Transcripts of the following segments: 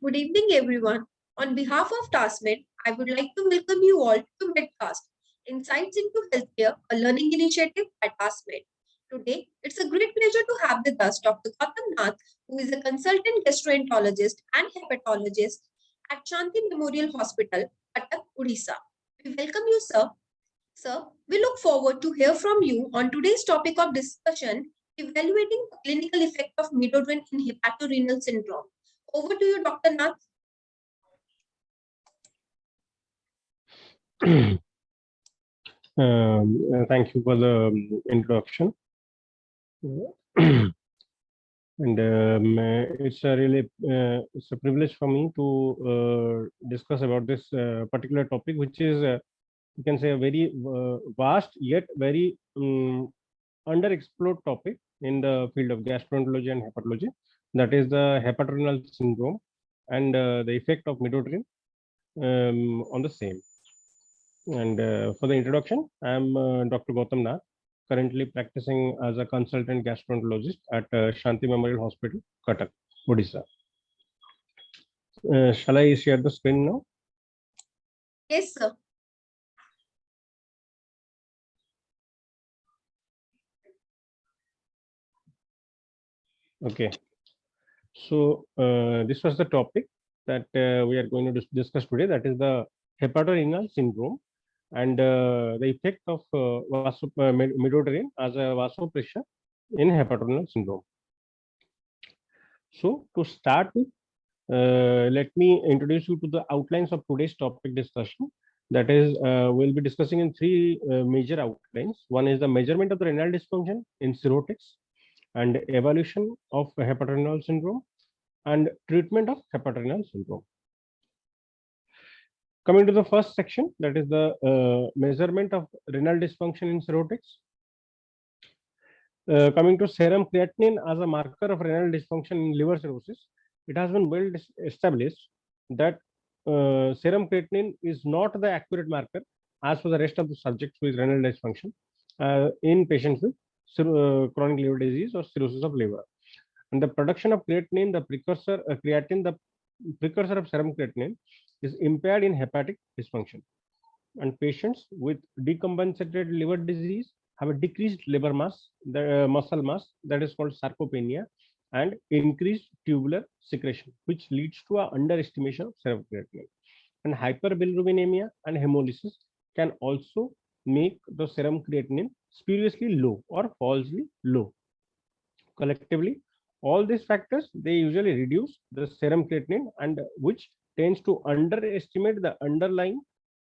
Good evening, everyone. On behalf of TaskMed, I would like to welcome you all to Medcast, Insights into Healthcare, a learning initiative by TaskMed. Today, it's a great pleasure to have with us Dr. Gautam Nath, who is a consultant gastroenterologist and hepatologist at Shanti Memorial Hospital, Cuttack, Orissa. We welcome you, sir. Sir, we look forward to hear from you on today's topic of discussion, evaluating the clinical effect of Midodrine in Hepato Renal Syndrome. Over to you, Dr. Nath. Thank you for the introduction. And it's a privilege for me to discuss about this particular topic, which is you can say a very vast yet very underexplored topic in the field of gastroenterology and hepatology. That is the Hepato Renal Syndrome and the effect of Midodrine on the same. And for the introduction, I am Dr. Gautam Nath, currently practicing as a consultant gastroenterologist at Shanti Memorial Hospital, Cuttack, Orissa. Shall I share the screen now? Yes, sir. Okay. So this was the topic that we are going to discuss today. That is the Hepato Renal Syndrome and the effect of Midodrine as a vasopressor in Hepato Renal Syndrome. So to start with, let me introduce you to the outlines of today's topic discussion. That is, we'll be discussing in three major outlines. One is the measurement of the renal dysfunction in cirrhotics and evaluation of Hepato Renal Syndrome and treatment of Hepato Renal Syndrome. Coming to the first section, that is the measurement of renal dysfunction in cirrhotics. Coming to serum creatinine as a marker of renal dysfunction in liver cirrhosis, it has been well established that serum creatinine is not the accurate marker as for the rest of the subjects with renal dysfunction in patients with chronic liver disease or cirrhosis of liver. And the production of creatinine, the precursor creatine, the precursor of serum creatinine, is impaired in hepatic dysfunction. And patients with decompensated liver disease have a decreased liver mass, the muscle mass, that is called sarcopenia, and increased tubular secretion, which leads to an underestimation of serum creatinine. And hyperbilirubinemia and hemolysis can also make the serum creatinine spuriously low or falsely low. Collectively, all these factors, they usually reduce the serum creatinine, and which tends to underestimate the underlying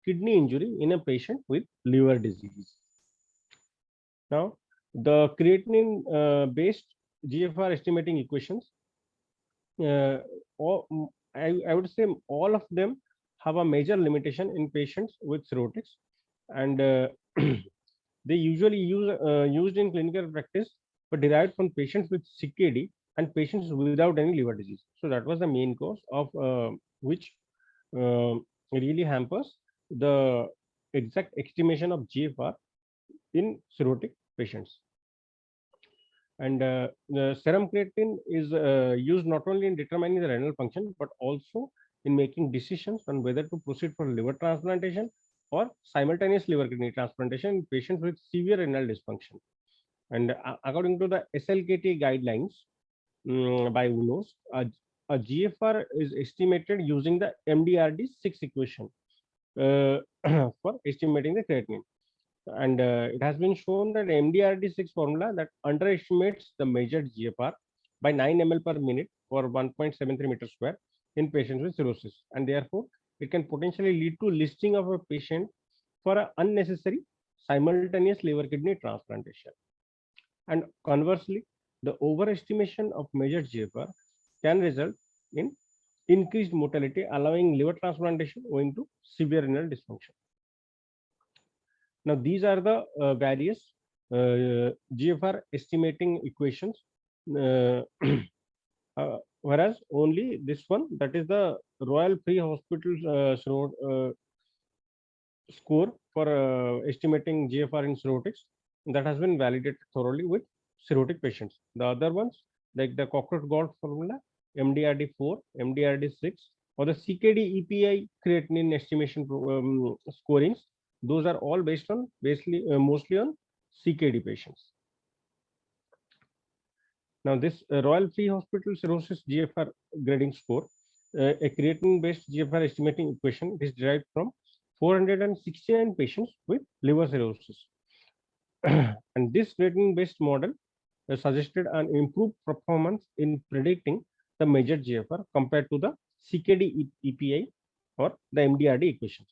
kidney injury in a patient with liver disease. Now, the creatinine based GFR estimating equations, I would say all of them have a major limitation in patients with cirrhotics, and they usually used in clinical practice, but derived from patients with CKD and patients without any liver disease. So that was the main cause of which really hampers the exact estimation of GFR in cirrhotic patients. And the serum creatinine is used not only in determining the renal function, but also in making decisions on whether to proceed for liver transplantation or simultaneous liver kidney transplantation in patients with severe renal dysfunction. And according to the SLKT guidelines by UNOS, a GFR is estimated using the MDRD6 equation for estimating the creatinine. And it has been shown that MDRD6 formula that underestimates the measured GFR by 9 ml per minute for 1.73 meter square in patients with cirrhosis, and therefore it can potentially lead to listing of a patient for an unnecessary simultaneous liver kidney transplantation. And conversely, the overestimation of measured GFR can result in increased mortality, allowing liver transplantation owing to severe renal dysfunction. Now, these are the various GFR estimating equations, whereas only this one, that is the Royal Free Hospital score for estimating GFR in cirrhotics, that has been validated thoroughly with cirrhotic patients. The other ones, like the cockroach gall formula, MDRD4, MDRD6, or the CKD EPI creatinine estimation scorings. Those are all based on mostly on CKD patients. Now, this Royal Free Hospital Cirrhosis GFR grading score, a creatinine-based GFR estimating equation, is derived from 469 patients with liver cirrhosis. And this creatinine-based model suggested an improved performance in predicting the measured GFR compared to the CKD EPI or the MDRD equations.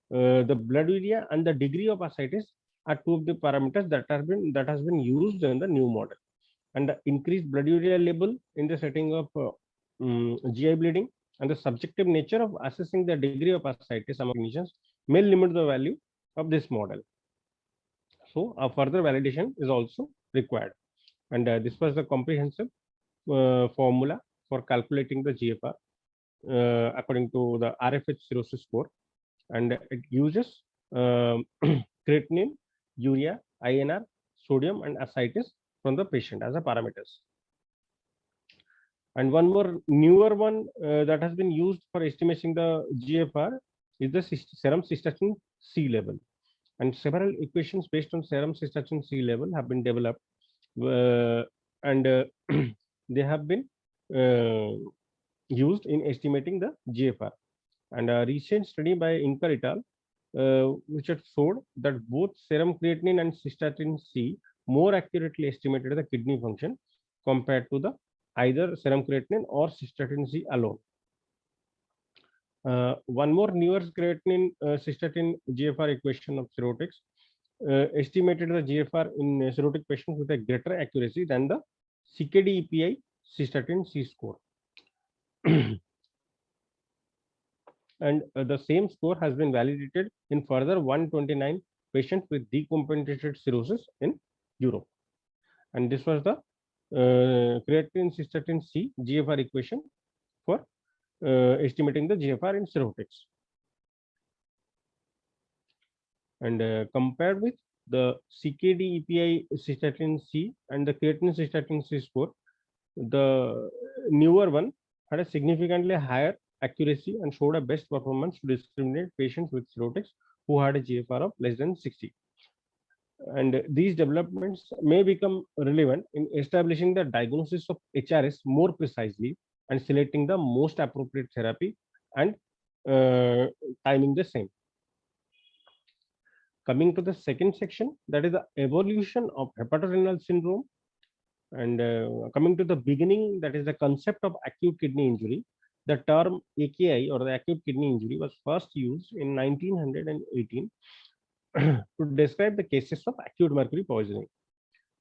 The blood urea and the degree of ascites are two of the parameters that has been used in the new model. And the increased blood urea level in the setting of GI bleeding and the subjective nature of assessing the degree of ascites among clinicians may limit the value of this model. So a further validation is also required. And this was the comprehensive formula for calculating the GFR according to the RFH cirrhosis score. And it uses creatinine, urea, INR, sodium, and ascites from the patient as a parameters. And one more newer one that has been used for estimating the GFR is the serum cystatin C level. And several equations based on serum cystatin C level have been developed, and they have been used in estimating the GFR. And a recent study by Inker et al., which had showed that both serum creatinine and cystatin C more accurately estimated the kidney function compared to the either serum creatinine or cystatin C alone. One more newer creatinine cystatin GFR equation of cirrhotics estimated the GFR in cirrhotic patients with a greater accuracy than the CKD EPI cystatin C score. And the same score has been validated in further 129 patients with decompensated cirrhosis in Europe. And this was the creatinine cystatin C GFR equation for estimating the GFR in cirrhotics. And compared with the CKD EPI cystatin C and the creatinine cystatin C score, the newer one had a significantly higher accuracy and showed a best performance to discriminate patients with cirrhotics who had a GFR of less than 60. And these developments may become relevant in establishing the diagnosis of HRS more precisely and selecting the most appropriate therapy and timing the same. Coming to the second section, that is the evolution of hepatorenal syndrome. And coming to the beginning, that is the concept of acute kidney injury. The term AKI or the acute kidney injury was first used in 1918 to describe the cases of acute mercury poisoning.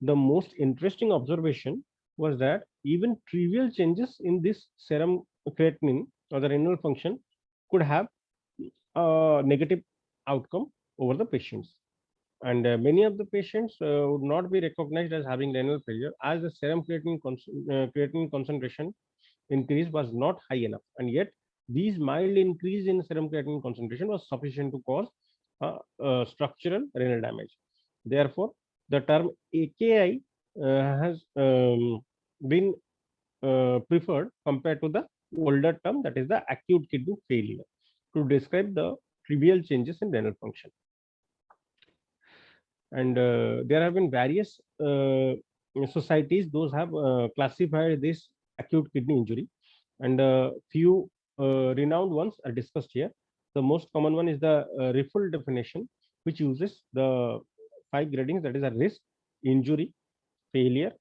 The most interesting observation was that even trivial changes in this serum creatinine or the renal function could have a negative outcome over the patients. And many of the patients would not be recognized as having renal failure as the serum creatinine concentration increase was not high enough, and yet these mild increase in serum creatinine concentration was sufficient to cause structural renal damage. Therefore, the term AKI has been preferred compared to the older term, that is the acute kidney failure, to describe the trivial changes in renal function. And there have been various societies, those have classified this acute kidney injury, and few renowned ones are discussed here. The most common one is the RIFLE definition, which uses the 5 gradings, that is a risk, injury, failure,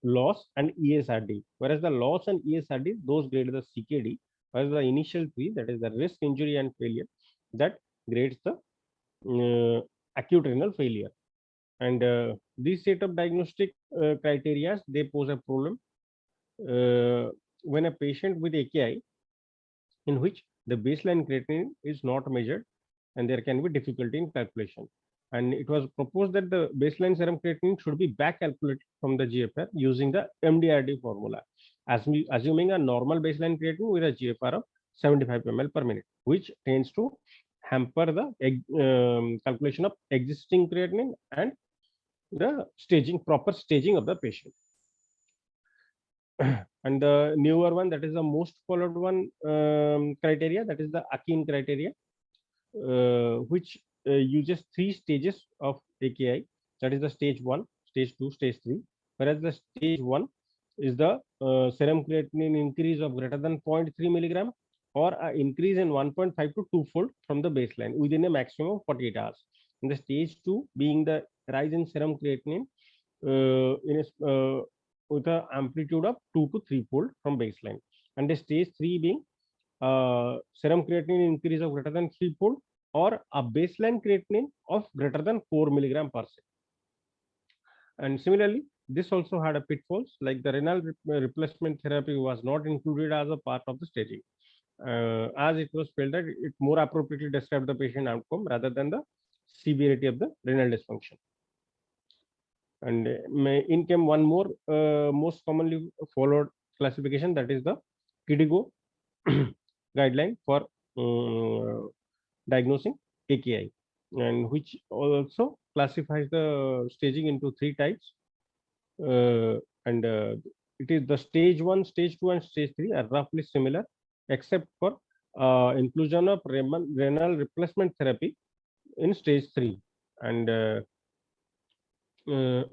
loss, and ESRD. Whereas the loss and ESRD, those grade the CKD, whereas the initial 3, that is the risk, injury, and failure, that grades the acute renal failure. And these set of diagnostic criteria, they pose a problem when a patient with AKI in which the baseline creatinine is not measured, and there can be difficulty in calculation. And it was proposed that the baseline serum creatinine should be back calculated from the GFR using the MDRD formula, assuming a normal baseline creatinine with a GFR of 75 ml per minute, which tends to hamper the calculation of existing creatinine and the proper staging of the patient. And the newer one, that is the most followed one criteria, that is the AKI criteria, which uses 3 stages of AKI. That is the stage 1, stage 2, stage 3. Whereas the stage 1 is the serum creatinine increase of greater than 0.3 milligram or an increase in 1.5 to 2-fold from the baseline within a maximum of 48 hours. And the stage 2 being the rise in serum creatinine with an amplitude of 2 to 3-fold from baseline. And the stage 3 being serum creatinine increase of greater than 3-fold or a baseline creatinine of greater than 4 milligram per second. And similarly, this also had a pitfalls, like the renal replacement therapy was not included as a part of the staging, as it was felt that it more appropriately described the patient outcome rather than the severity of the renal dysfunction. And in came one more most commonly followed classification, that is the KDIGO guideline for diagnosing AKI, and which also classifies the staging into 3 types. And it is the stage 1, stage 2, and stage 3 are roughly similar, except for inclusion of renal replacement therapy in stage 3. And and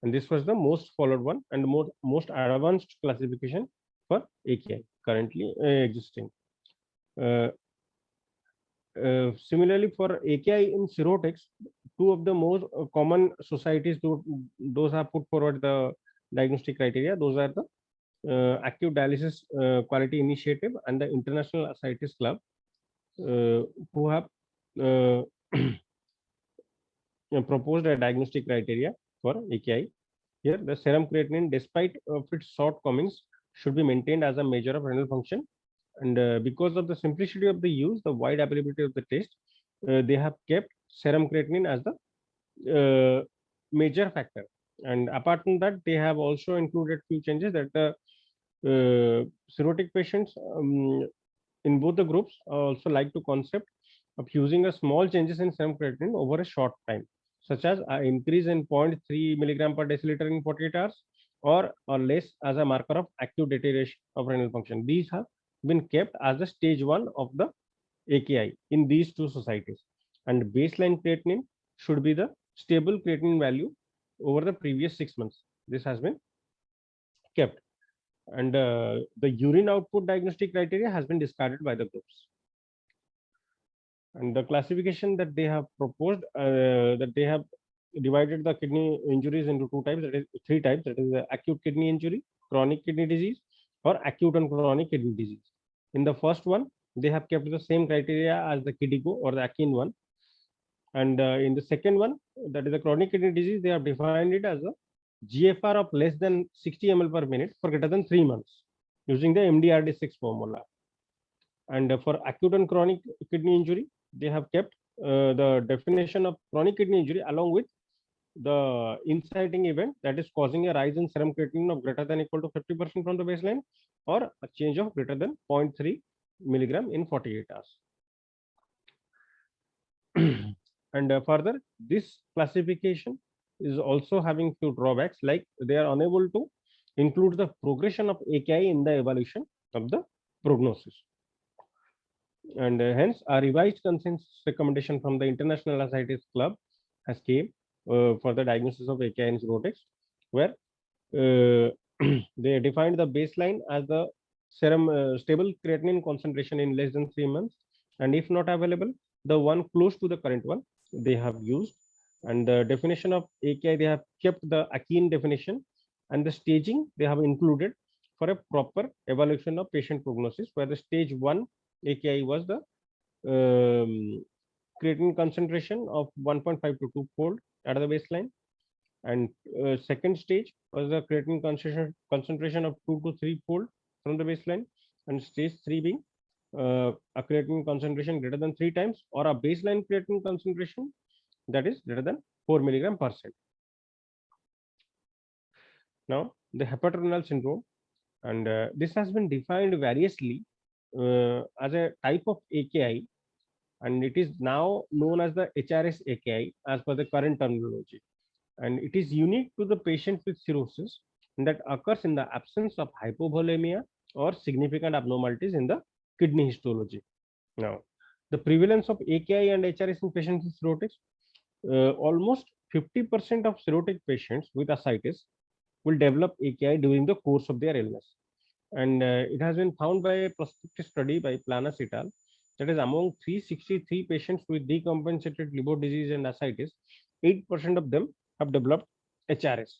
this was the most followed one and most advanced classification for AKI currently existing. Similarly, for AKI in cirrhotics, 2 of the most common societies, those have put forward the diagnostic criteria. Those are the Active Dialysis Quality Initiative and the International Ascites Club, who have proposed a diagnostic criteria for AKI. Here, the serum creatinine, despite of its shortcomings, should be maintained as a measure of renal function. And because of the simplicity of the use, the wide availability of the test, they have kept serum creatinine as the major factor. And apart from that, they have also included few changes that the cirrhotic patients in both the groups also like to concept of using a small changes in serum creatinine over a short time, such as an increase in 0.3 milligram per deciliter in 48 hours or less as a marker of acute deterioration of renal function. These have been kept as the stage 1 of the AKI in these 2 societies. And baseline creatinine should be the stable creatinine value over the previous 6 months. This has been kept. And the urine output diagnostic criteria has been discarded by the groups. And the classification that they have proposed, that they have divided the kidney injuries into 2 types, that is 3 types, that is the acute kidney injury, chronic kidney disease, or acute and chronic kidney disease. In the first one, they have kept the same criteria as the KDIGO or the AKI one. And in the second one, that is the chronic kidney disease, they have defined it as a GFR of less than 60 ml per minute for greater than 3 months using the MDRD6 formula. And for acute and chronic kidney injury, they have kept the definition of chronic kidney injury along with the inciting event that is causing a rise in serum creatinine of greater than equal to 50% from the baseline or a change of greater than 0.3 milligram in 48 hours. And further, this classification is also having few drawbacks, like they are unable to include the progression of AKI in the evaluation of the prognosis. And hence, a revised consensus recommendation from the International Ascites Club has came for the diagnosis of AKI in cirrhotics, where they defined the baseline as the serum stable creatinine concentration in less than 3 months, and if not available, the one close to the current one they have used. And the definition of AKI, they have kept the AKI definition, and the staging they have included for a proper evaluation of patient prognosis, where the stage 1 AKI was the creatinine concentration of 1.5 to 2-fold at the baseline, and second stage was the creatinine concentration of 2 to 3-fold from the baseline, and stage 3 being a creatinine concentration greater than 3 times or a baseline creatinine concentration that is greater than 4 milligram per cent. Now, the Hepato Renal Syndrome, and this has been defined variously as a type of AKI, and it is now known as the HRS-AKI as per the current terminology. And it is unique to the patient with cirrhosis that occurs in the absence of hypovolemia or significant abnormalities in the kidney histology. Now, the prevalence of AKI and HRS in patients with cirrhotics, almost 50% of cirrhotic patients with ascites will develop AKI during the course of their illness. And it has been found by a prospective study by Planus et al. That is, among 363 patients with decompensated liver disease and ascites, 8% of them have developed HRS,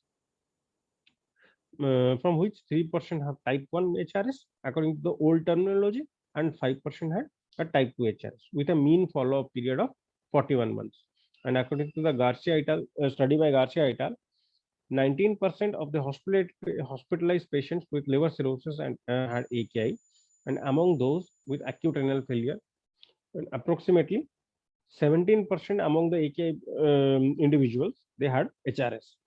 from which 3% have type 1 HRS according to the old terminology, and 5% had a type 2 HRS with a mean follow-up period of 41 months. And according to the Garcia et al. Study by Garcia et al., 19% of the hospitalized patients with liver cirrhosis and had AKI, and among those with acute renal failure, and approximately 17% among the AKI individuals, they had HRS.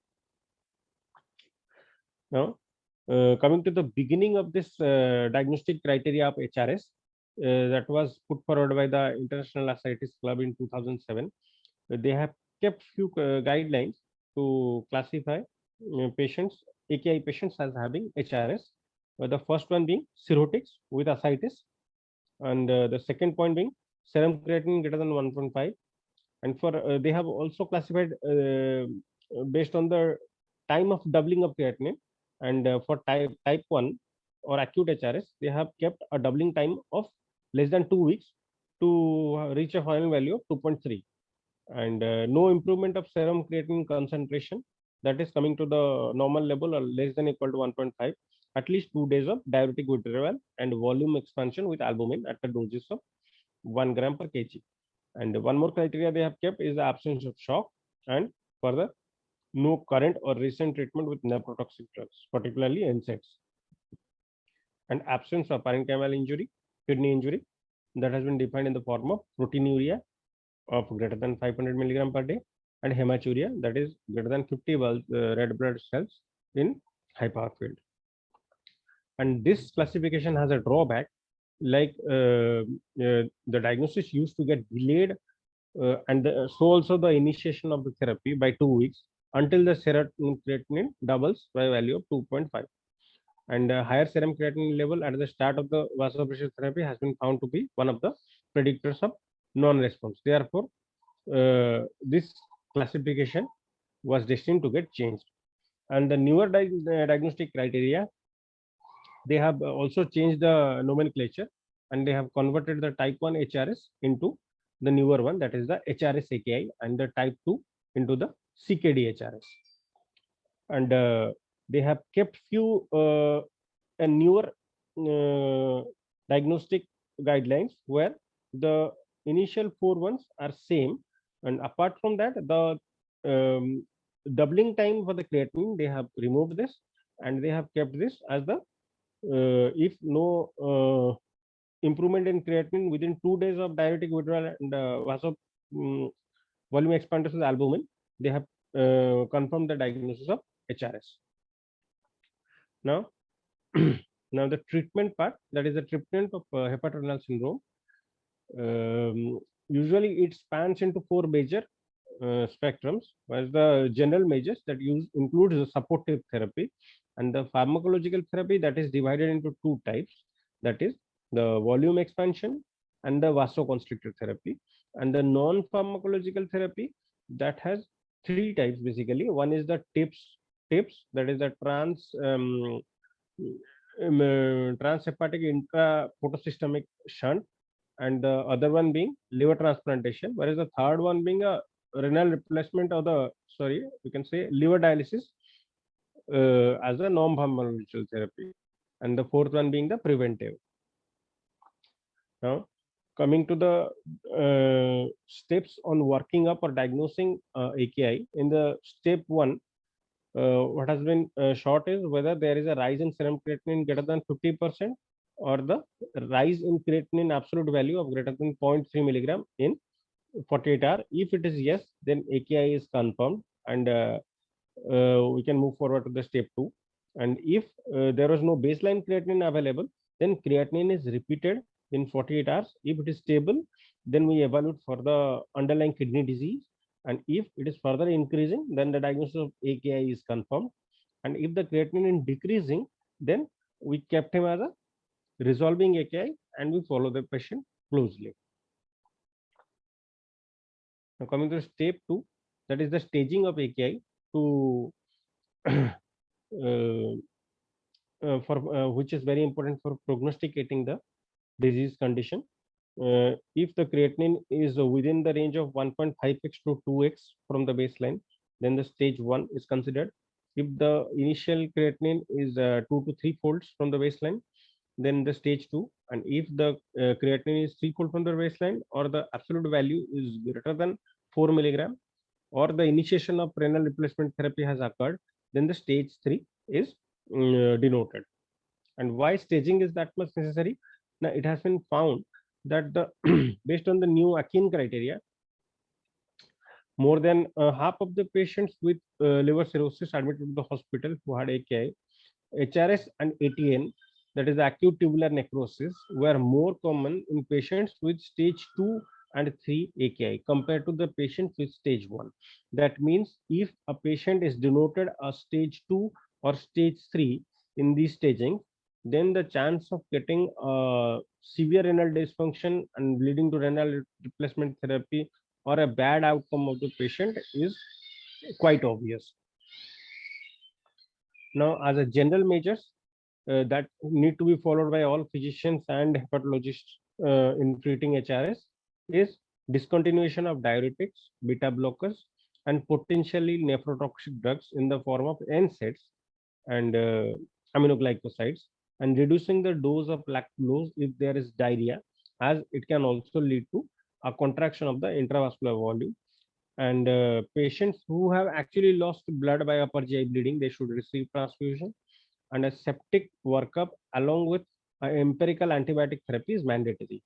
Now, coming to the beginning of this diagnostic criteria of HRS, that was put forward by the International Ascites Club in 2007. They have kept few guidelines to classify patients, AKI patients, as having HRS. The first one being cirrhotics with ascites, and the second point being serum creatinine greater than 1.5. And for they have also classified based on the time of doubling of creatinine. And for type 1 or acute HRS, they have kept a doubling time of less than 2 weeks to reach a final value of 2.3. And no improvement of serum creatinine concentration, that is coming to the normal level or less than equal to 1.5, at least 2 days of diuretic withdrawal and volume expansion with albumin at the doses of 1 gram per kg. And one more criteria they have kept is the absence of shock, and further, no current or recent treatment with nephrotoxic drugs, particularly NSAIDs, and absence of parenchymal injury, kidney injury, that has been defined in the form of proteinuria of greater than 500 milligram per day, and hematuria, that is greater than 50 red blood cells in high power field. And this classification has a drawback, like the diagnosis used to get delayed, and so also the initiation of the therapy by 2 weeks until the serum creatinine doubles by a value of 2.5. And higher serum creatinine level at the start of the vasopressor therapy has been found to be one of the predictors of non-response. Therefore, this classification was destined to get changed. And the newer diagnostic criteria, they have also changed the nomenclature, and they have converted the type 1 HRS into the newer one, that is the HRS-AKI, and the type 2 into the CKD HRS. And they have kept few newer diagnostic guidelines where the initial 4 ones are same, and apart from that, the doubling time for the creatinine, they have removed this, and they have kept this as the if no improvement in creatinine within 2 days of diuretic withdrawal and volume expanders with albumin, they have confirmed the diagnosis of HRS. Now, now the treatment part, that is the treatment of Hepato Renal Syndrome. Usually it spans into 4 major spectrums, whereas the general measures that includes the supportive therapy, and the pharmacological therapy, that is divided into 2 types, that is the volume expansion and the vasoconstrictor therapy. And the non-pharmacological therapy, that has 3 types basically. One is the TIPS, that is the transhepatic intra-portosystemic shunt, and the other one being liver transplantation, whereas the third one being a renal replacement, or the we can say liver dialysis as a non-pharmacological therapy, and the fourth one being the preventive. Now, coming to the steps on working up or diagnosing AKI, in the step 1, what has been short is whether there is a rise in serum creatinine greater than 50%, or the rise in creatinine absolute value of greater than 0.3 milligram in 48 hours. If it is yes, then AKI is confirmed, and we can move forward to the step 2. And if there was no baseline creatinine available, then creatinine is repeated in 48 hours. If it is stable, then we evaluate for the underlying kidney disease, and if it is further increasing, then the diagnosis of AKI is confirmed. And if the creatinine is decreasing, then we kept him as a resolving AKI and we follow the patient closely. Now coming to step 2, that is the staging of AKI to for which is very important for prognosticating the disease condition. If the creatinine is within the range of 1.5x to 2x from the baseline, then the stage 1 is considered. If the initial creatinine is 2 to 3 folds from the baseline, then the stage 2. And if the creatinine is 3-fold from the baseline, or the absolute value is greater than 4 milligram, or the initiation of renal replacement therapy has occurred, then the stage 3 is denoted. And why staging is that much necessary? Now, it has been found that the based on the new AKI criteria, more than half of the patients with liver cirrhosis admitted to the hospital who had AKI, HRS and ATN, that is acute tubular necrosis, were more common in patients with stage 2 and 3 AKI compared to the patients with stage 1. That means if a patient is denoted a stage 2 or stage 3 in these staging, then the chance of getting severe renal dysfunction and leading to renal replacement therapy or a bad outcome of the patient is quite obvious. Now, as a general measures that need to be followed by all physicians and hepatologists in treating HRS is discontinuation of diuretics, beta blockers, and potentially nephrotoxic drugs in the form of NSAIDs and aminoglycosides, and reducing the dose of lactulose if there is diarrhea, as it can also lead to a contraction of the intravascular volume. And patients who have actually lost blood by upper GI bleeding, they should receive transfusion, and a septic workup along with empirical antibiotic therapy is mandatory.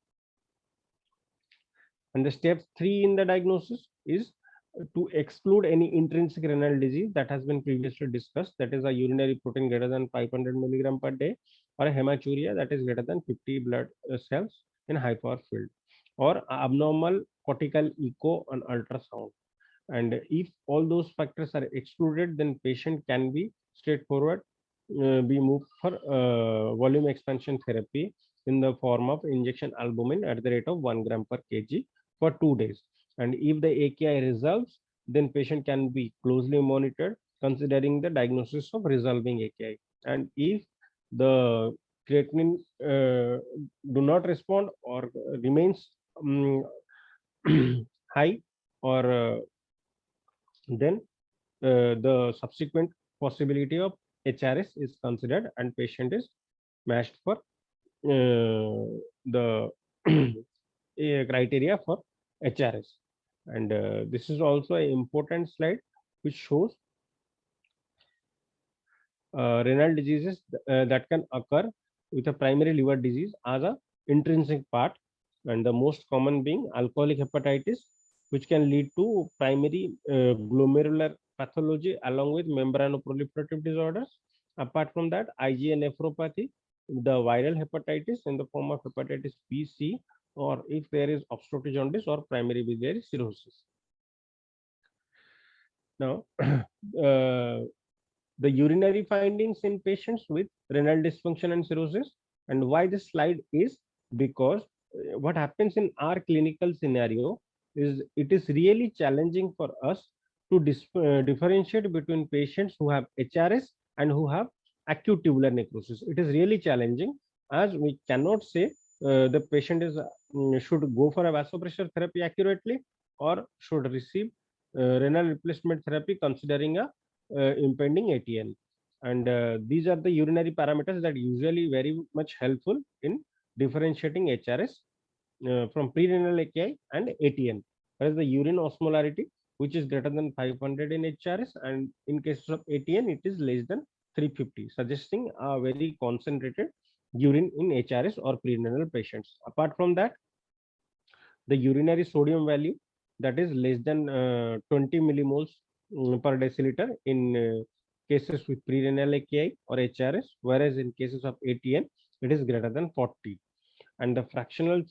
And the step 3 in the diagnosis is to exclude any intrinsic renal disease that has been previously discussed, that is a urinary protein greater than 500 milligram per day, or a hematuria that is greater than 50 blood cells in high power field, or abnormal cortical echo and ultrasound. And if all those factors are excluded, then patient can be straightforward be moved for volume expansion therapy in the form of injection albumin at the rate of 1 gram per kg for 2 days. And if the AKI resolves, then patient can be closely monitored considering the diagnosis of resolving AKI. And if the creatinine do not respond or remains high, or then the subsequent possibility of HRS is considered and patient is matched for the criteria for HRS. And this is also an important slide which shows renal diseases that can occur with a primary liver disease as a intrinsic part, and the most common being alcoholic hepatitis, which can lead to primary glomerular pathology along with membranoproliferative disorders. Apart from that, IgA nephropathy, the viral hepatitis in the form of hepatitis B, C, or if there is obstructive jaundice or primary biliary cirrhosis. Now, the urinary findings in patients with renal dysfunction and cirrhosis, and why this slide is because what happens in our clinical scenario is it is really challenging for us to differentiate between patients who have HRS and who have acute tubular necrosis. It is really challenging, as we cannot say the patient is should go for a vasopressor therapy accurately or should receive renal replacement therapy considering a impending ATN. And these are the urinary parameters that usually very much helpful in differentiating HRS from prerenal AKI and ATN. Whereas the urine osmolarity, which is greater than 500 in HRS, and in cases of ATN, it is less than 350, suggesting a very concentrated urine in HRS or prerenal patients. Apart from that, the urinary sodium value that is less than 20 millimoles per deciliter in cases with prerenal AKI or HRS, whereas in cases of ATN, it is greater than 40. And the fractional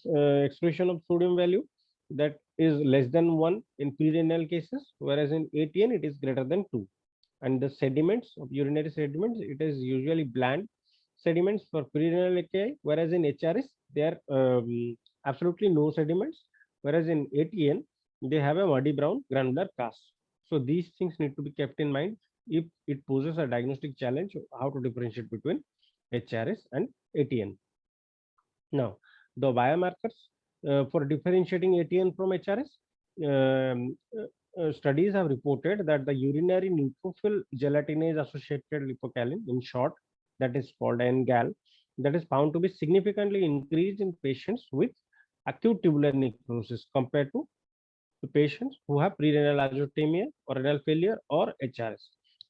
expression of sodium value that is less than 1 in prerenal cases, whereas in ATN, it is greater than 2. And the sediments of urinary sediments, it is usually bland sediments for pre-renal AKI, whereas in HRS there are absolutely no sediments, whereas in ATN they have a muddy brown granular cast. So these things need to be kept in mind if it poses a diagnostic challenge how to differentiate between HRS and ATN. Now, the biomarkers for differentiating ATN from HRS, studies have reported that the urinary neutrophil gelatinase associated lipocalin, in short, that is called NGAL, that is found to be significantly increased in patients with acute tubular necrosis compared to the patients who have pre-renal azotemia or renal failure or HRS.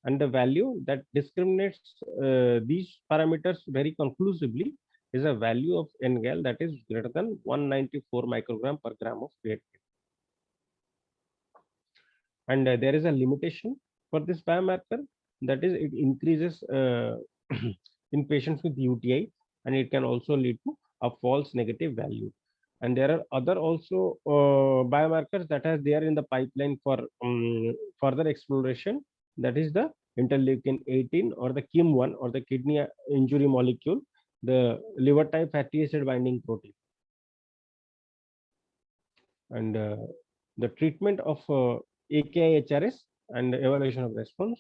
And the value that discriminates these parameters very conclusively is a value of NGAL that is greater than 194 microgram per gram of creatinine. And there is a limitation for this biomarker, that is it increases in patients with UTI, and it can also lead to a false negative value. And there are other also biomarkers that are there in the pipeline for further exploration, that is the interleukin 18 or the KIM1 or the kidney injury molecule, the liver type fatty acid binding protein. And the treatment of AKI HRS and evaluation of response.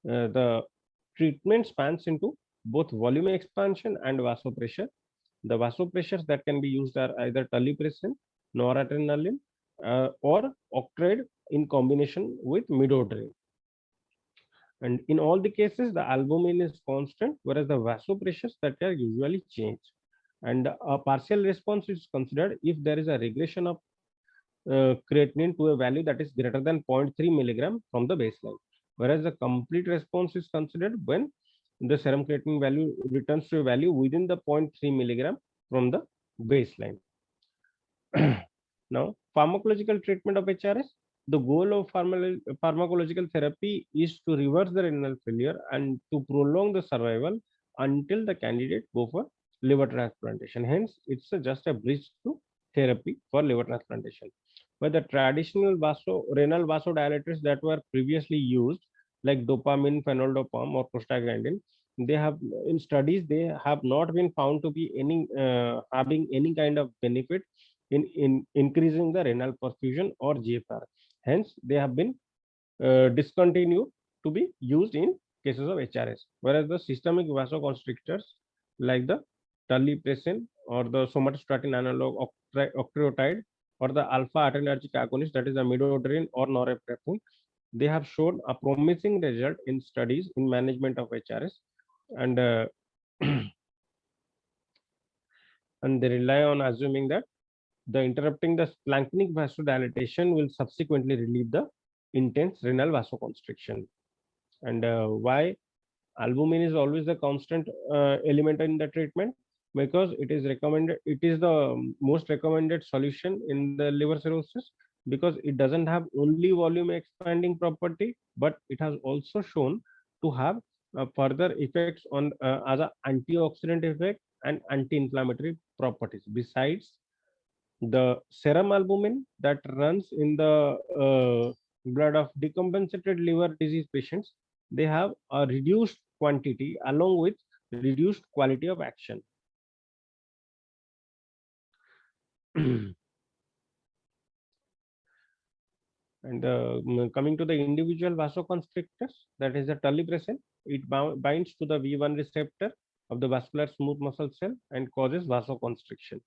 The treatment spans into both volume expansion and vasopressure. The vasopressors that can be used are either Terlipressin, noradrenaline, or octreotide in combination with Midodrine. And in all the cases, the albumin is constant, whereas the vasopressors that are usually changed. And a partial response is considered if there is a regression of creatinine to a value that is greater than 0.3 milligram from the baseline, whereas the complete response is considered when the serum creatinine value returns to a value within the 0.3 milligram from the baseline. Now, pharmacological treatment of HRS. The goal of pharmacological therapy is to reverse the renal failure and to prolong the survival until the candidate go for liver transplantation. Hence, it's just a bridge to therapy for liver transplantation. But the traditional renal vasodilators that were previously used, like dopamine, phenoldopam, or prostaglandin, they have in studies they have not been found to be any having any kind of benefit in increasing the renal perfusion or GFR. Hence, they have been discontinued to be used in cases of HRS. Whereas the systemic vasoconstrictors like the Terlipressin or the somatostatin analog octreotide or the alpha adrenergic agonist, that is the Midodrine or norepinephrine, they have shown a promising result in studies in management of HRS, and and they rely on assuming that the interrupting the splanchnic vasodilatation will subsequently relieve the intense renal vasoconstriction. And why albumin is always the constant element in the treatment? Because it is recommended, it is the most recommended solution in the liver cirrhosis, because it doesn't have only volume expanding property, but it has also shown to have further effects on as an antioxidant effect and anti-inflammatory properties. Besides, the serum albumin that runs in the blood of decompensated liver disease patients, they have a reduced quantity along with reduced quality of action. And coming to the individual vasoconstrictors, that is the Terlipressin, it binds to the V1 receptor of the vascular smooth muscle cell and causes vasoconstriction,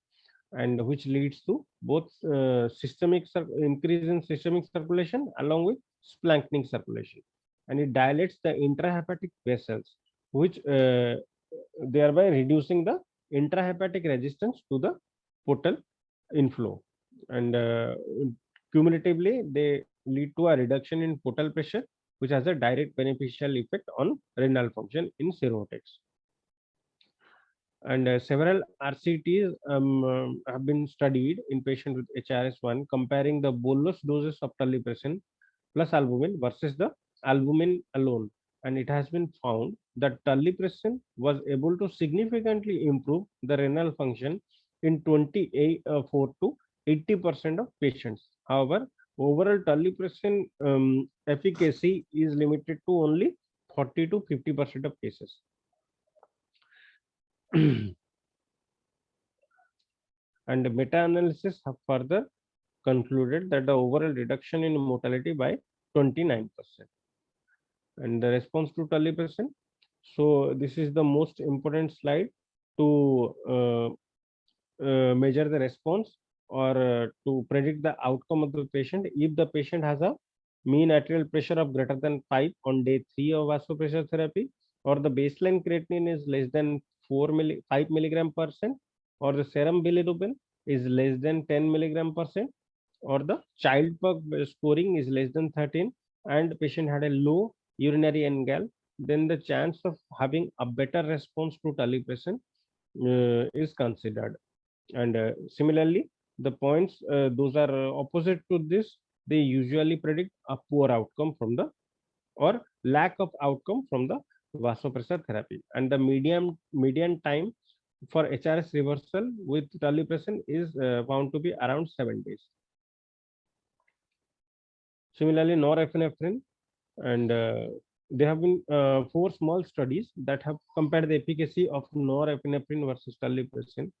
and which leads to both increase in systemic circulation along with splanchnic circulation, and it dilates the intrahepatic vessels, which thereby reducing the intrahepatic resistance to the portal inflow, and cumulatively they lead to a reduction in portal pressure, which has a direct beneficial effect on renal function in cirrhotics. And several RCTs have been studied in patients with HRS1, comparing the bolus doses of Terlipressin plus albumin versus the albumin alone. And it has been found that Terlipressin was able to significantly improve the renal function in 24 to 80% of patients. However, overall Terlipressin efficacy is limited to only 40 to 50% of cases. And meta-analysis have further concluded that the overall reduction in mortality by 29%. And the response to Terlipressin. So this is the most important slide to measure the response or to predict the outcome of the patient. If the patient has a mean arterial pressure of greater than 5 on day 3 of vasopressor therapy, or the baseline creatinine is less than 5 milligram percent, or the serum bilirubin is less than 10 milligram percent, or the child scoring is less than 13, and the patient had a low urinary NGAL, then the chance of having a better response to Terlipressin is considered. And similarly, the points those are opposite to this, they usually predict a poor outcome from the or lack of outcome from the vasopressor therapy. And the median time for HRS reversal with Terlipressin is found to be around 7 days. Similarly, norepinephrine, and there have been 4 small studies that have compared the efficacy of norepinephrine versus Terlipressin,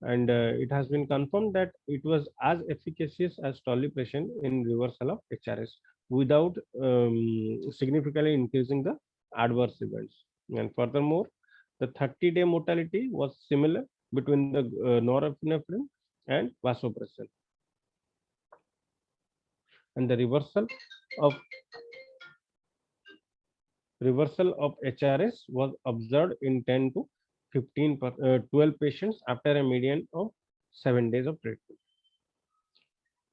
and it has been confirmed that it was as efficacious as Terlipressin in reversal of HRS without significantly increasing the adverse events. And furthermore, the 30-day mortality was similar between the norepinephrine and vasopressin. And the reversal of HRS was observed in 10 to 12 patients after a median of 7 days of treatment.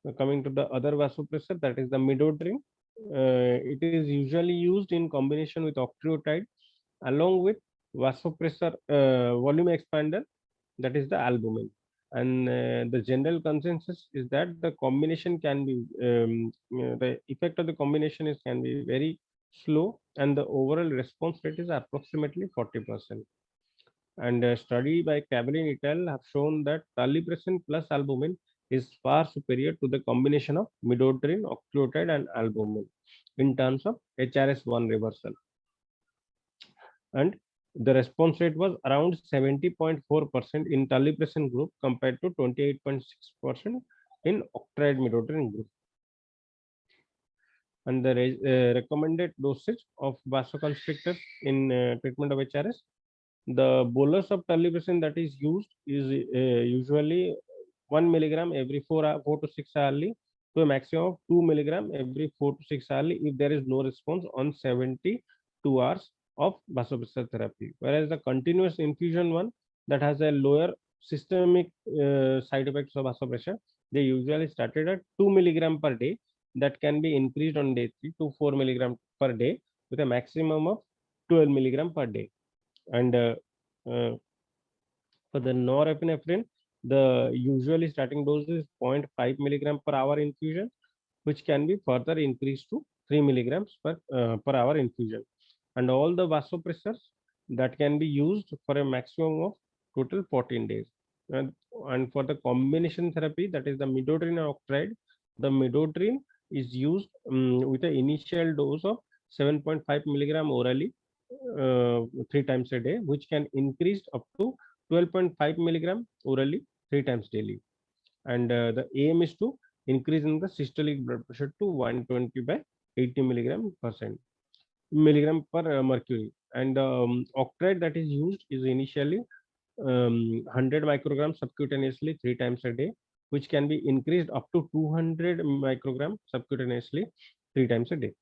Now coming to the other vasopressor, that is the Midodrine. It is usually used in combination with octreotide along with vasopressor volume expander, that is the albumin. And the general consensus is that the combination can be the effect of the combination is can be very slow, and the overall response rate is approximately 40%. And a study by Cabellin et al. Have shown that Terlipressin plus albumin is far superior to the combination of midodrine, octreotide, and albumin in terms of HRS1 reversal. And the response rate was around 70.4% in Terlipressin group compared to 28.6% in octreotide midodrine group. And the recommended dosage of vasoconstrictors in treatment of HRS, the bolus of Terlipressin that is used is usually 1 milligram every 4 to 6 hourly to a maximum of 2 milligram every 4 to 6 hourly if there is no response on 72 hours of vasopressor therapy. Whereas the continuous infusion one that has a lower systemic side effects of vasopressor, they usually started at 2 milligram per day, that can be increased on day 3 to 4 milligram per day with a maximum of 12 milligram per day. And for the norepinephrine, the usually starting dose is 0.5 milligram per hour infusion, which can be further increased to 3 milligrams per hour infusion. And all the vasopressors that can be used for a maximum of total 14 days. And for the combination therapy, that is the midodrine and octreotide, the midodrine is used with an initial dose of 7.5 milligram orally 3 times a day, which can increase up to 12.5 milligram orally 3 times daily. And the aim is to increase in the systolic blood pressure to 120 by 80 milligram per mercury. And octreotide that is used is initially 100 micrograms subcutaneously 3 times a day, which can be increased up to 200 micrograms subcutaneously 3 times a day.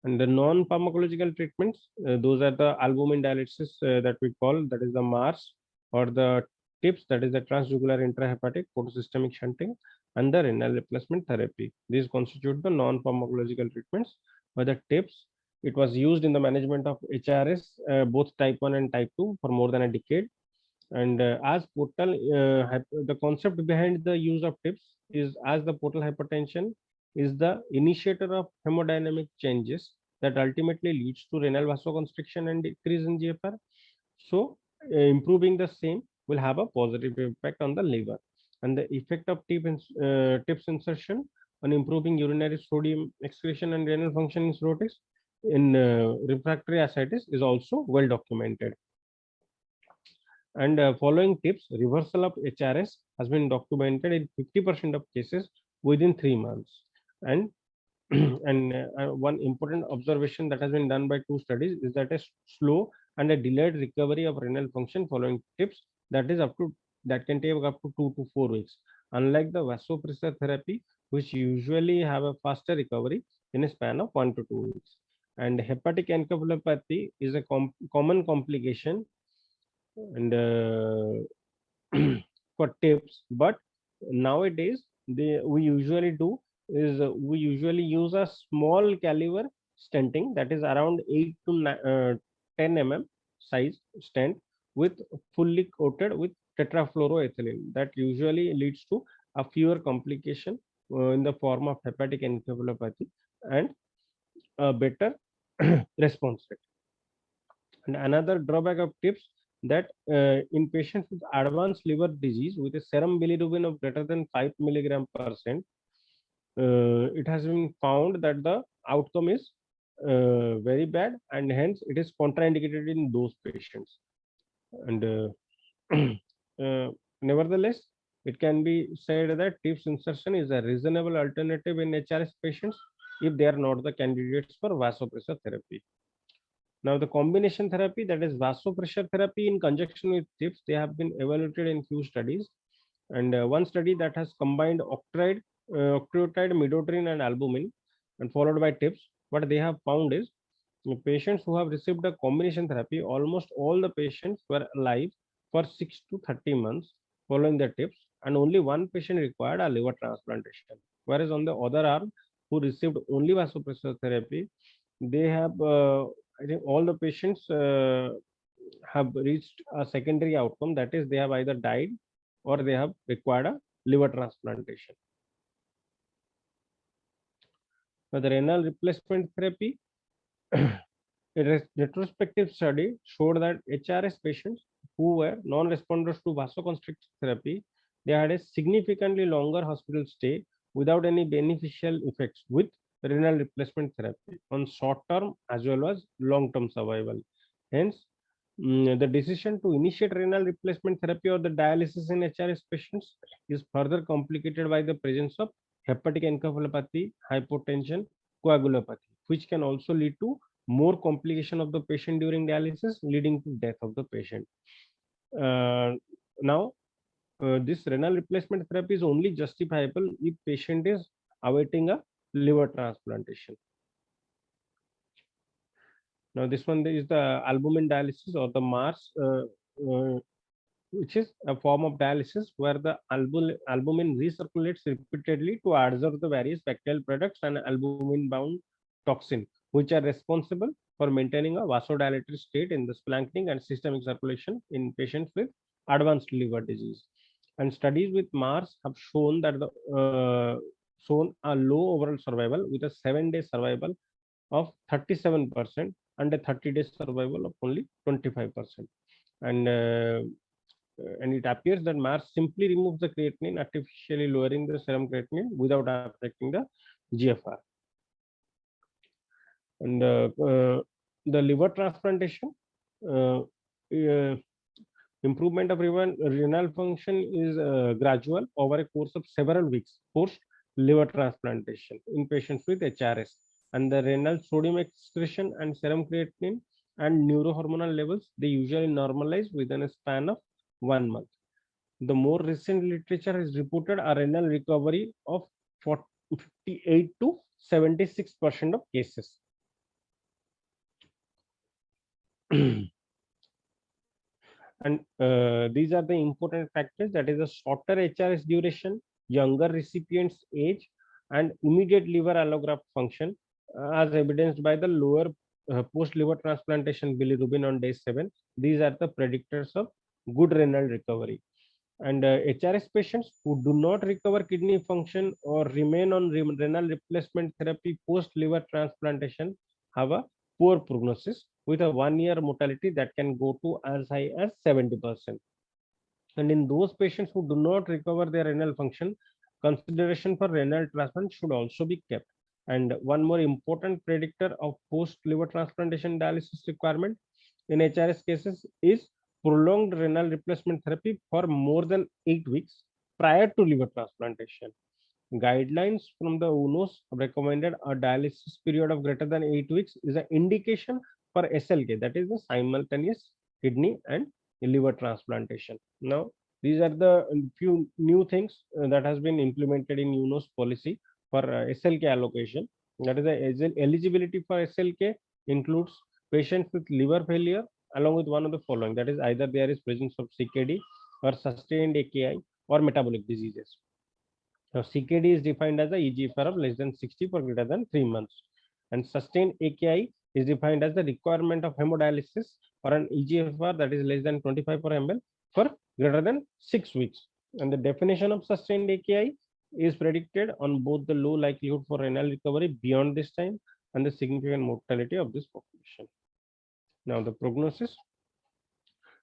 And the non-pharmacological treatments, those are the albumin dialysis that we call, that is the MARS, or the TIPS, that is the transjugular intrahepatic portosystemic shunting, and the renal replacement therapy. These constitute the non-pharmacological treatments. By the TIPS, it was used in the management of HRS, both type 1 and type 2, for more than a decade. And as portal, the concept behind the use of TIPS is, as the portal hypertension is the initiator of hemodynamic changes that ultimately leads to renal vasoconstriction and decrease in GFR. So improving the same will have a positive impact on the liver. And the effect of TIPS insertion on improving urinary sodium excretion and renal function in cirrhotics in refractory ascites is also well documented. And following tips, reversal of HRS has been documented in 50% of cases within 3 months. And one important observation that has been done by 2 studies is that a slow and a delayed recovery of renal function following tips that can take up to 2 to 4 weeks, unlike the vasopressor therapy, which usually have a faster recovery in a span of 1 to 2 weeks. And hepatic encephalopathy is a common complication and for tips, but nowadays we usually do is we usually use a small caliber stenting, that is around 8 to 10 mm size stent with fully coated with tetrafluoroethylene. That usually leads to a fewer complication in the form of hepatic encephalopathy and a better response rate. And another drawback of tips that in patients with advanced liver disease with a serum bilirubin of greater than 5 milligram percent, it has been found that the outcome is very bad, and hence it is contraindicated in those patients. And nevertheless, it can be said that TIPS insertion is a reasonable alternative in HRS patients if they are not the candidates for vasopressor therapy. Now, the combination therapy, that is vasopressor therapy in conjunction with TIPS, they have been evaluated in few studies. And one study that has combined octreotide, midodrine, and albumin, and followed by TIPS. What they have found is patients who have received a combination therapy, almost all the patients were alive for 6 to 30 months following the TIPS, and only one patient required a liver transplantation. Whereas on the other arm, who received only vasopressor therapy, they have I think all the patients have reached a secondary outcome, that is they have either died or they have required a liver transplantation. Now, the renal replacement therapy, a retrospective study showed that HRS patients who were non-responders to vasoconstrictor therapy, they had a significantly longer hospital stay without any beneficial effects with renal replacement therapy on short-term as well as long-term survival. Hence, the decision to initiate renal replacement therapy or the dialysis in HRS patients is further complicated by the presence of hepatic encephalopathy, hypotension, coagulopathy, which can also lead to more complication of the patient during dialysis, leading to death of the patient. Now, this renal replacement therapy is only justifiable if patient is awaiting a liver transplantation. Now, this one is the albumin dialysis or the MARS, which is a form of dialysis where the albumin recirculates repeatedly to adsorb the various bacterial products and albumin-bound toxin, which are responsible for maintaining a vasodilatory state in the splanchnic and systemic circulation in patients with advanced liver disease. And studies with MARS have shown that shown a low overall survival with a 7-day survival of 37% and a 30-day survival of only 25%. And it appears that MARS simply removes the creatinine, artificially lowering the serum creatinine without affecting the GFR. And the liver transplantation, improvement of renal function is gradual over a course of several weeks post liver transplantation in patients with HRS, and the renal sodium excretion and serum creatinine and neurohormonal levels, they usually normalize within a span of 1 month. The more recent literature has reported a renal recovery of 58 to 76% of cases. And these are the important factors, that is a shorter HRS duration, younger recipient's age, and immediate liver allograft function, as evidenced by the lower post-liver transplantation bilirubin on day 7. These are the predictors of good renal recovery. And HRS patients who do not recover kidney function or remain on renal replacement therapy post-liver transplantation have a poor prognosis with a 1-year mortality that can go to as high as 70%. And in those patients who do not recover their renal function, consideration for renal transplant should also be kept. And one more important predictor of post liver transplantation dialysis requirement in HRS cases is prolonged renal replacement therapy for more than 8 weeks prior to liver transplantation. Guidelines from the UNOS recommended a dialysis period of greater than 8 weeks is an indication for SLK, that is the simultaneous kidney and liver transplantation. Now, these are the few new things that has been implemented in UNOS policy for SLK allocation. That is the eligibility for SLK includes patients with liver failure along with one of the following, that is either there is presence of CKD or sustained AKI or metabolic diseases. Now, CKD is defined as the eGFR of less than 60 for greater than 3 months, and sustained AKI is defined as the requirement of hemodialysis or an eGFR that is less than 25 per ml for greater than 6 weeks. And the definition of sustained AKI is predicted on both the low likelihood for renal recovery beyond this time and the significant mortality of this population. Now, the prognosis.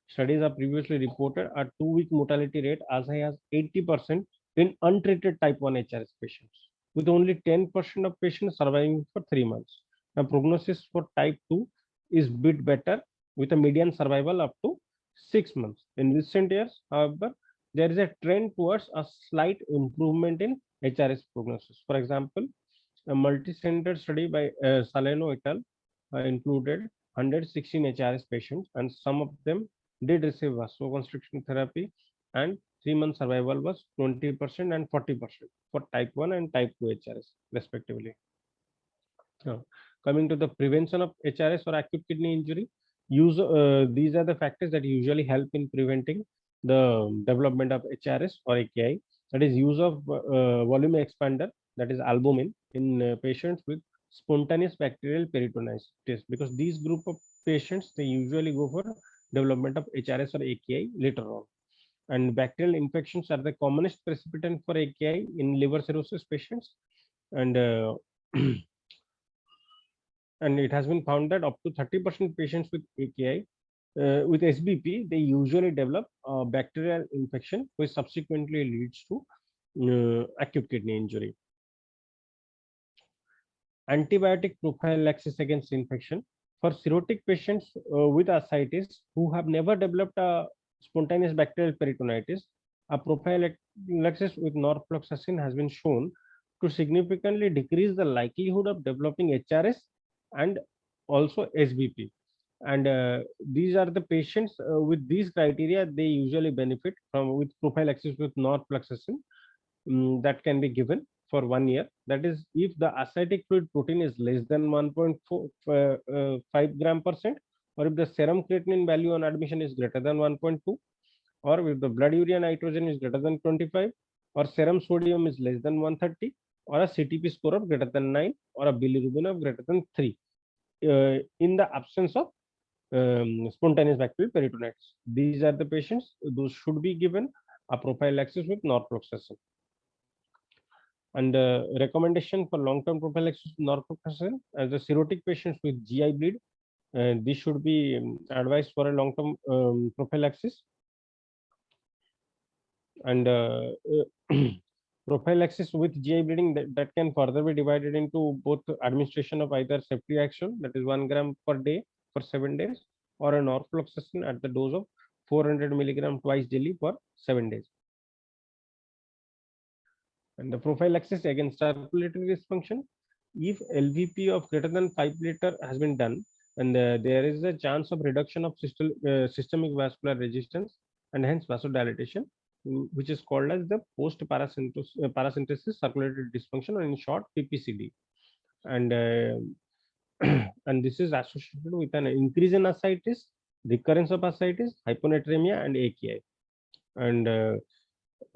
Studies have previously reported a 2-week mortality rate as high as 80% in untreated type 1 HRS patients, with only 10% of patients surviving for 3 months. Now, prognosis for type 2 is bit better with a median survival up to 6 months. In recent years, however, there is a trend towards a slight improvement in HRS prognosis. For example, a multi-center study by Saleno et al. Included 116 HRS patients, and some of them did receive vasoconstriction therapy, and 3-month survival was 20% and 40% for type 1 and type 2 HRS respectively. Now, coming to the prevention of HRS or acute kidney injury, these are the factors that usually help in preventing the development of HRS or AKI. That is use of volume expander, that is albumin, in patients with spontaneous bacterial peritonitis, because these group of patients, they usually go for development of HRS or AKI later on. And bacterial infections are the commonest precipitant for AKI in liver cirrhosis patients, and and it has been found that up to 30% patients with AKI with SBP, they usually develop a bacterial infection, which subsequently leads to acute kidney injury. Antibiotic prophylaxis against infection. For cirrhotic patients with ascites who have never developed a spontaneous bacterial peritonitis, a prophylaxis with norfloxacin has been shown to significantly decrease the likelihood of developing HRS and also SBP. And these are the patients with these criteria, they usually benefit from with prophylaxis with norfloxacin that can be given for 1 year. That is, if the ascitic fluid protein is less than 1.5 gram %, or if the serum creatinine value on admission is greater than 1.2, or if the blood urea nitrogen is greater than 25, or serum sodium is less than 130, or a CTP score of greater than 9, or a bilirubin of greater than 3, in the absence of spontaneous bacterial peritonitis. These are the patients, those should be given a prophylaxis with norfloxacin. And recommendation for long-term prophylaxis with norfloxacin as the cirrhotic patients with GI bleed, this should be advised for a long-term prophylaxis. And prophylaxis with GI bleeding, that can further be divided into both administration of either ceftriaxone, that is 1 gram per day for 7 days, or a norfloxacin at the dose of 400 milligram twice daily for 7 days. And the prophylaxis against circulatory dysfunction, if LVP of greater than 5 liter has been done, and there is a chance of reduction of systemic vascular resistance and hence vasodilatation, which is called as the post paracentesis circulatory dysfunction, or in short PPCD. And and this is associated with an increase in ascites, recurrence of ascites, hyponatremia, and AKI. And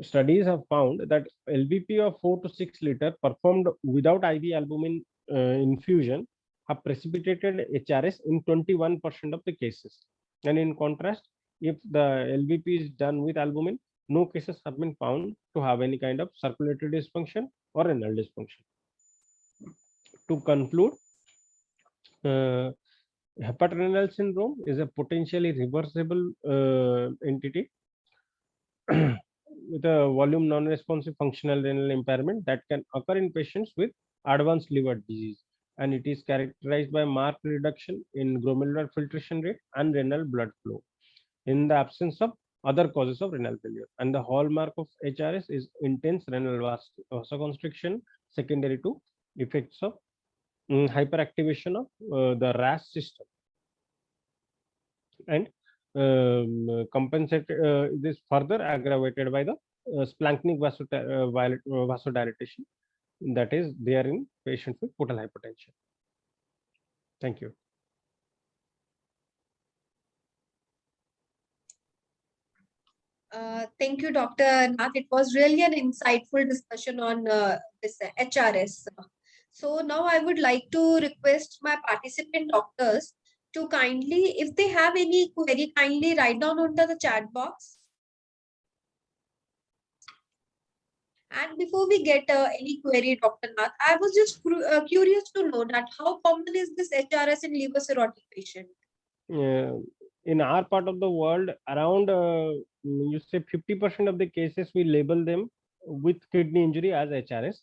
studies have found that LVP of 4 to 6 liter performed without IV albumin infusion have precipitated HRS in 21% of the cases. And in contrast, if the LVP is done with albumin, no cases have been found to have any kind of circulatory dysfunction or renal dysfunction. To conclude, Hepato Renal Syndrome is a potentially reversible entity with a volume non-responsive functional renal impairment that can occur in patients with advanced liver disease, and it is characterized by marked reduction in glomerular filtration rate and renal blood flow in the absence of other causes of renal failure. And the hallmark of HRS is intense renal vasoconstriction secondary to effects of hyperactivation of the RAS system, and compensate this further aggravated by the splanchnic vasodilatation that is there in patients with portal hypertension. Thank you. Thank you, Dr. Nath. It was really an insightful discussion on this HRS. So now I would like to request my participant doctors to kindly, if they have any query, kindly write down under the chat box. And before we get any query, Dr. Nath, I was just curious to know that how common is this HRS in liver cirrhotic patient? In our part of the world, around you say 50% of the cases we label them with kidney injury as HRS.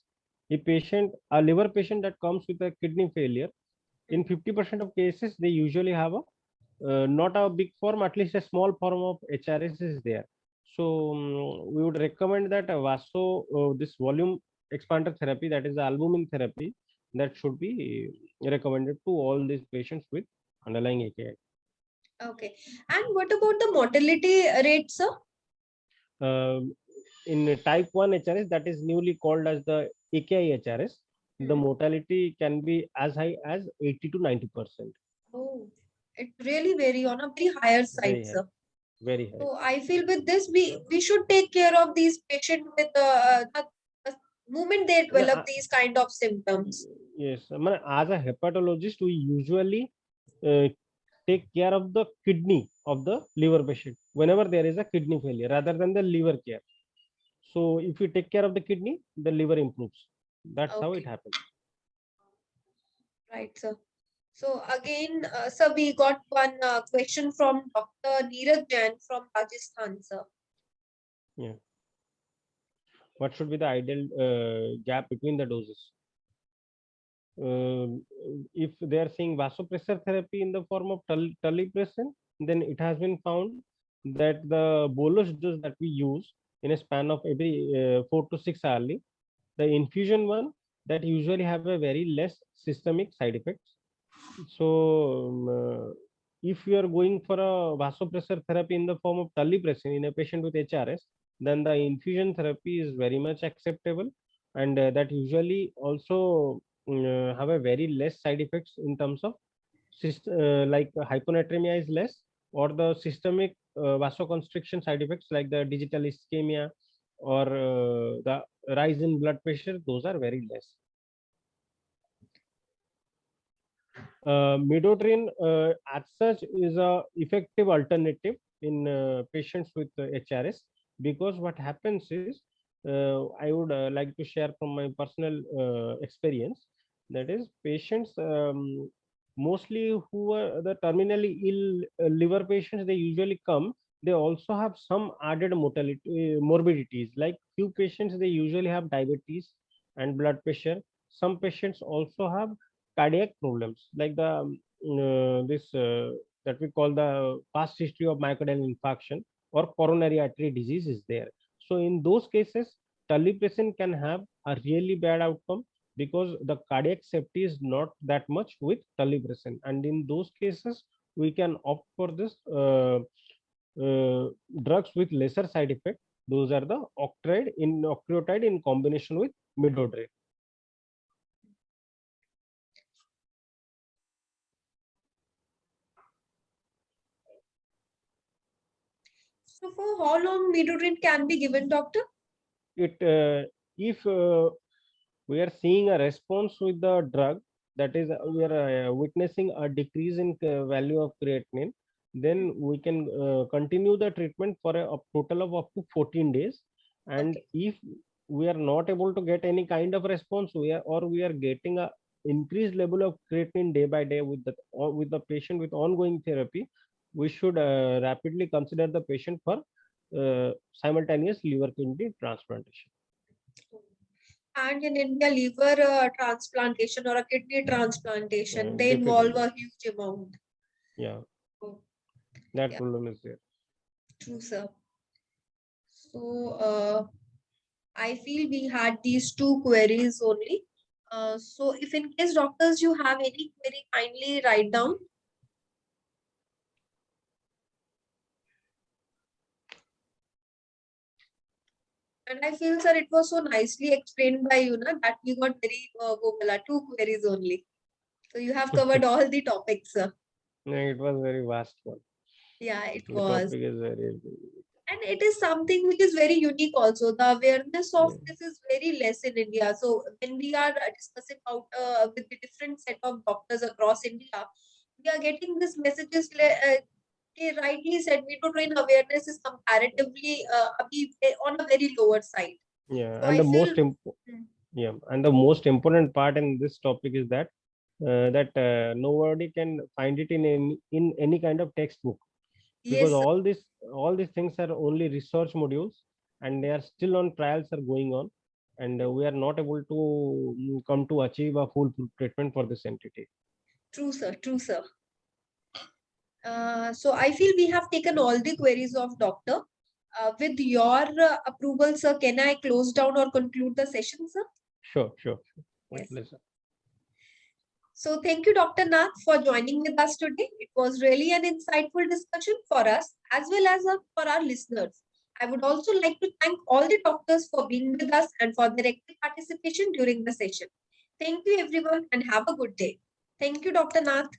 A liver patient that comes with a kidney failure, in 50% of cases they usually have a not a big form, at least a small form of HRS is there. So we would recommend that this volume expander therapy, that is the albumin therapy, that should be recommended to all these patients with underlying AKI. Okay. And what about the mortality rate, sir? In type 1 HRS, that is newly called as the AKI HRS, the mortality can be as high as 80 to 90%. Oh, it really vary on a very higher side, sir. Very high. So I feel with this, we should take care of these patients with the moment they develop these kind of symptoms. Yes, as a hepatologist, we usually take care of the kidney of the liver patient whenever there is a kidney failure rather than the liver care. So if you take care of the kidney, the liver improves. That's how it happens. Right, sir. So again, sir, we got one question from Dr. Neeraj Jain from Rajasthan, sir. Yeah. What should be the ideal gap between the doses? If they are seeing vasopressor therapy in the form of Terlipressin, then it has been found that the bolus dose that we use in a span of every 4 to 6 hourly, the infusion one, that usually have a very less systemic side effects. So if you are going for a vasopressor therapy in the form of Terlipressin in a patient with HRS, then the infusion therapy is very much acceptable, and that usually also have a very less side effects in terms of like hyponatremia is less, or the systemic vasoconstriction side effects like the digital ischemia or the rise in blood pressure, those are very less. Midodrine as such is a effective alternative in patients with HRS, because what happens is, I would like to share from my personal experience, that is patients mostly who are the terminally ill liver patients, they usually come, they also have some added morbidities, like few patients they usually have diabetes and blood pressure. Some patients also have cardiac problems, like the that we call the past history of myocardial infarction or coronary artery disease is there. So in those cases, Terlipressin can have a really bad outcome, because the cardiac safety is not that much with Terlipressin, and in those cases we can opt for this drugs with lesser side effect. Those are the octreotide in combination with Midodrine. So for how long Midodrine can be given, doctor? If we are seeing a response with the drug, that is we are witnessing a decrease in value of creatinine, then we can continue the treatment for a total of up to 14 days. And if we are not able to get any kind of response, we are getting a increased level of creatinine day by day with the patient with ongoing therapy, we should rapidly consider the patient for simultaneous liver kidney transplantation. And in India, liver transplantation or a kidney transplantation, they involve Difficult. a huge amount. Yeah, Oh, that yeah, problem is there. true, sir. So I feel we had these two queries only. So if in case doctors you have any query, kindly write down. And I feel, sir, it was so nicely explained by you, na, that we got very two queries only. So you have covered all the topics, sir. No, it was very vast one. Yeah, it The was. topic is very. And it is something which is very unique also. The awareness of Yeah. this is very less in India. So when we are discussing about with the different set of doctors across India, we are getting this messages. They rightly said, Midodrine awareness is comparatively on a very lower side. Yeah, So and I the feel, most yeah, and the most important part in this topic is that nobody can find it in any kind of textbook, because yes, sir. all these things are only research modules, and they are still on trials are going on, and we are not able to come to achieve a full treatment for this entity. True, sir. True, sir. So I feel we have taken all the queries of doctor. With your approval, sir, can I close down or conclude the session, sir? Sure. Yes. Listen. So thank you, Dr. Nath, for joining with us today. It was really an insightful discussion for us as well as for our listeners. I would also like to thank all the doctors for being with us and for their active participation during the session. Thank you, everyone, and have a good day. Thank you, Dr. Nath.